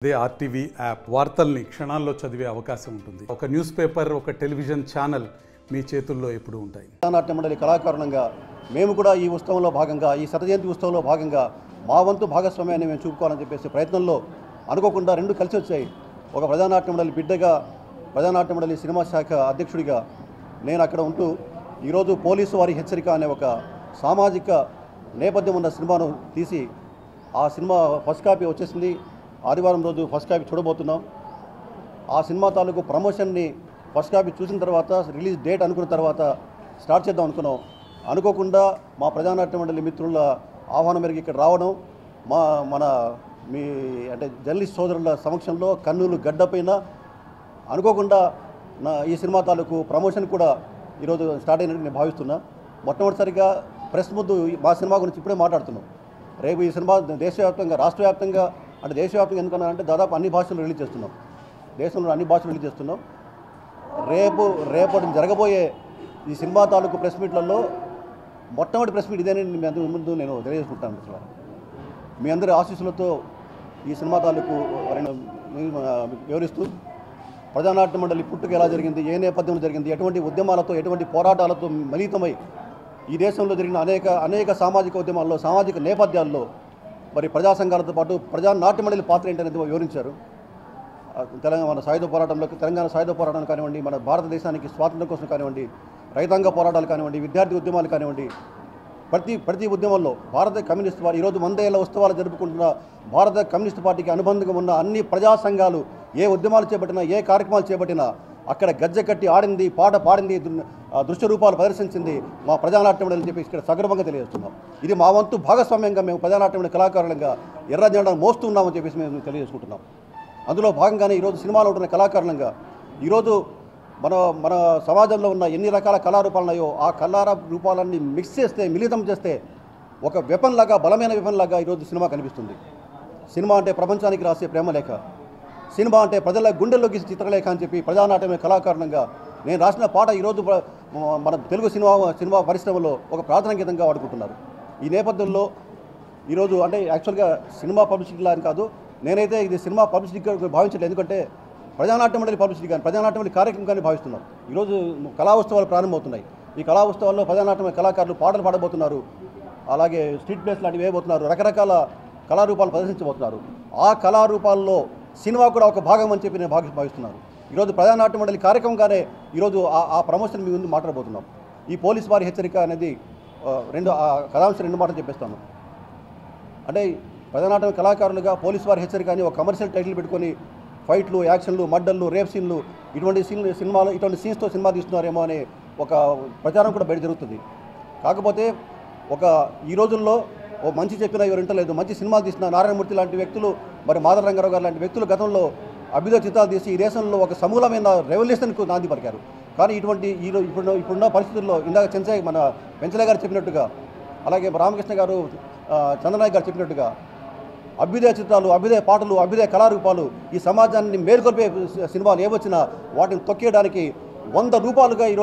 అదే RTV app వార్తల్ని క్షణాల్లో చదివే అవకాశం ఉంటుంది. ఒక న్యూస్ పేపర్, ఒక టెలివిజన్ ఛానల్ మీ చేతుల్లో ఎప్పుడూ ఉంటాయి. నాట్య మండలి కళాకారులంగా మేము కూడా ఈ ఉత్సవంలో భాగంగా, ఈ శతజయంతి ఉత్సవంలో భాగంగా మా వంతు భాగస్వామ్యాన్ని మేము చూపుకోవాలని చెప్పేసి ప్రయత్నంలో అనుకోకుండా రెండు కలిసి వచ్చాయి. ఒక ప్రజానాట్య మండలి బిడ్డగా, ప్రజానాట్య మండలి సినిమా శాఖ అధ్యక్షుడిగా నేను అక్కడ ఉంటూ ఈరోజు పోలీసు వారి హెచ్చరిక అనే ఒక సామాజిక నేపథ్యం ఉన్న సినిమాను తీసి ఆ సినిమా ఫస్ట్ కాపీ వచ్చేసింది. ఆదివారం రోజు ఫస్ట్ కాపీ చూడబోతున్నాం. ఆ సినిమా తాలూకు ప్రమోషన్ని ఫస్ట్ కాపీ చూసిన తర్వాత, రిలీజ్ డేట్ అనుకున్న తర్వాత స్టార్ట్ చేద్దాం అనుకున్నాం. అనుకోకుండా మా ప్రజానాట్య మండలి మిత్రుల ఆహ్వానం మేరకు ఇక్కడ రావడం, మీ జర్నలిస్ట్ సోదరుల సమక్షంలో కన్నులు గడ్డపైన అనుకోకుండా ఈ సినిమా తాలూకు ప్రమోషన్ కూడా ఈరోజు స్టార్ట్ అయినట్టు నేను భావిస్తున్నా. మొట్టమొదటిసారిగా ప్రెస్ ముందు మా సినిమా గురించి ఇప్పుడే మాట్లాడుతున్నాం. రేపు ఈ సినిమా దేశవ్యాప్తంగా, రాష్ట్ర వ్యాప్తంగా, దేశవ్యాప్తంగా ఎందుకన్నారంటే దాదాపు అన్ని భాషలు రిలీజ్ చేస్తున్నాం. దేశంలో అన్ని భాషలు రిలీజ్ చేస్తున్నాం. రేపటి జరగబోయే ఈ సినిమా తాలూకు ప్రెస్ మీట్లలో మొట్టమొదటి ప్రెస్ మీట్ ఇదేనని మీ అందరి ముందు నేను తెలియజేసుకుంటాను. అసలు మీ అందరి ఆశీస్సులతో ఈ సినిమా తాలూకు వివరిస్తూ ప్రజానాట్య మండలి పుట్టుక ఎలా జరిగింది, ఏ నేపథ్యంలో జరిగింది, ఎటువంటి ఉద్యమాలతో, ఎటువంటి పోరాటాలతో మిళితమై ఈ దేశంలో జరిగిన అనేక సామాజిక ఉద్యమాల్లో, సామాజిక నేపథ్యాల్లో మరి ప్రజా సంఘాలతో పాటు ప్రజానాట్య మండలి పాత్ర ఏంటనేది వివరించారు. తెలంగాణ సాయుధ పోరాటం కానివ్వండి, మన భారతదేశానికి స్వాతంత్రం కోసం కానివ్వండి, రైతాంగ పోరాటాలు కానివ్వండి, విద్యార్థి ఉద్యమాలు కానివ్వండి, ప్రతి ఉద్యమంలో భారత కమ్యూనిస్ట్ పార్టీ ఈరోజు 100 ఏళ్ల ఉత్సవాలు జరుపుకుంటున్న భారత కమ్యూనిస్ట్ పార్టీకి అనుబంధంగా ఉన్న అన్ని ప్రజా సంఘాలు ఏ ఉద్యమాలు చేపట్టినా, ఏ కార్యక్రమాలు చేపట్టినా అక్కడ గజ్జె కట్టి ఆడింది, పాట పాడింది, దృశ్య రూపాలు ప్రదర్శించింది మా ప్రజానాట్య మండలి అని చెప్పి ఇక్కడ సగర్వంగా తెలియజేస్తున్నాం. ఇది మా వంతు భాగస్వామ్యంగా మేము ప్రజానాట్య మండలి కళాకారులంగా ఎర్ర జెండాను మోస్తున్నామని చెప్పేసి మేము తెలియజేసుకుంటున్నాం. అందులో భాగంగానే ఈరోజు సినిమాలో ఉంటున్న కళాకారులంగా ఈరోజు మన సమాజంలో ఉన్న ఎన్ని రకాల కళారూపాలు ఉన్నాయో ఆ కళారూపాలన్నీ మిక్స్ చేస్తే, మిళితం చేస్తే ఒక వెపన్ లాగా, బలమైన వెపన్ లాగా ఈరోజు సినిమా కనిపిస్తుంది. సినిమా అంటే ప్రపంచానికి రాసే ప్రేమలేఖ, సినిమా అంటే ప్రజల గుండెల్లోకి చిత్రలేఖ అని చెప్పి ప్రజానాట్యమే కళాకారులంగా నేను రాసిన పాట ఈరోజు మన తెలుగు సినిమా పరిశ్రమలో ఒక ప్రార్థనా గీతంగా వాడుకుంటున్నారు. ఈ నేపథ్యంలో ఈరోజు యాక్చువల్గా సినిమా పబ్లిసిటీ అని కాదు, నేనైతే ఇది సినిమా పబ్లిసిటీగా భావించలేదు. ఎందుకంటే ప్రజానాట్య మండలి పబ్లిసిటీ కానీ, ప్రజానాట్య మండలి కార్యక్రమం కానీ భావిస్తున్నాం. ఈరోజు కళా ఉత్సవాలు ప్రారంభమవుతున్నాయి. ఈ కళా ఉత్సవాల్లో ప్రజానాట్య కళాకారులు పాటలు పాడబోతున్నారు, అలాగే స్ట్రీట్ ప్లేస్ లాంటివి వేయబోతున్నారు, రకరకాల కళారూపాలు ప్రదర్శించబోతున్నారు. ఆ కళారూపాల్లో సినిమా కూడా ఒక భాగం అని చెప్పి నేను భావిస్తున్నాను. ఈరోజు ప్రజానాట్య మండలి కార్యక్రమంగానే ఈరోజు ఆ ప్రమోషన్ మీ ముందు మాట్లాడబోతున్నాం. ఈ పోలీస్ వారి హెచ్చరిక అనేది కథాంశం 2 మాటలు చెప్పేస్తాను. ప్రజానాట్య కళాకారులుగా పోలీస్ వారి హెచ్చరిక అని ఒక కమర్షియల్ టైటిల్ పెట్టుకొని ఫైట్లు, యాక్షన్లు, మర్డర్లు, రేప్ సీన్లు, ఇటువంటి సీన్స్తో సినిమా తీస్తున్నారేమో అనే ఒక ప్రచారం కూడా బయట జరుగుతుంది. కాకపోతే ఈ రోజుల్లో మంచి చెప్పినా ఎవరు వింటలేదు. మంచి సినిమాలు తీసిన నారాయణమూర్తి లాంటి వ్యక్తులు, మరి మాధవ రంగారావు గారు లాంటి వ్యక్తులు గతంలో అభ్యుదయ చిత్రాలు తీసి ఈ దేశంలో ఒక సమూలమైన రెవల్యూషన్కు నాంది పలికారు. కానీ ఇప్పుడున్న పరిస్థితుల్లో ఇందాక పెంచలే గారు చెప్పినట్టుగా, అలాగే రామకృష్ణ గారు, చంద్రనాయక్ గారు చెప్పినట్టుగా అభ్యుదయ చిత్రాలు, అభ్యుదయ పాటలు, అభ్యుదయ కళారూపాలు ఈ సమాజాన్ని మేల్కొల్పే సినిమాలు ఏవచ్చినా వాటిని తొక్కేయడానికి 100 రూపాలుగా ఈ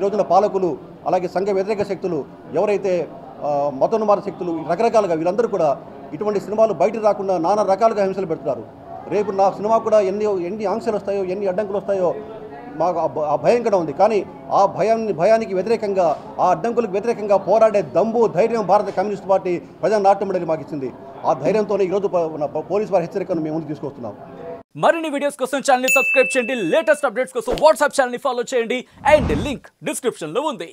రోజున పాలకులు, అలాగే సంఘ వ్యతిరేక శక్తులు, ఎవరైతే మతోన్మాద శక్తులు, రకరకాలుగా వీళ్ళందరూ కూడా ఇటువంటి సినిమాలు బయట రాకుండా నానా రకాలుగా హింసలు పెడుతున్నారు. రేపు నా సినిమా కూడా ఎన్ని ఆంక్షలు వస్తాయో, ఎన్ని అడ్డంకులు వస్తాయో మాకు ఆ భయం కూడా ఉంది. కానీ ఆ భయానికి వ్యతిరేకంగా, ఆ అడ్డంకులకు వ్యతిరేకంగా పోరాడే దమ్ము, ధైర్యం భారత కమ్యూనిస్ట్ పార్టీ ప్రజానాట్య మండలి మాకు ఇచ్చింది. ఆ ధైర్యంతోనే ఈరోజు పోలీసు వారి హెచ్చరికను మేము ముందుకు తీసుకొస్తున్నాం. మరిన్ని వీడియోస్ కోసం ఛానల్ ని సబ్స్క్రైబ్ చేయండి, లేటెస్ట్ అప్డేట్స్ కోసం వాట్సాప్ ఛానల్ ని ఫాలో చేయండి, అండ్ లింక్ డిస్క్రిప్షన్ లో ఉంది.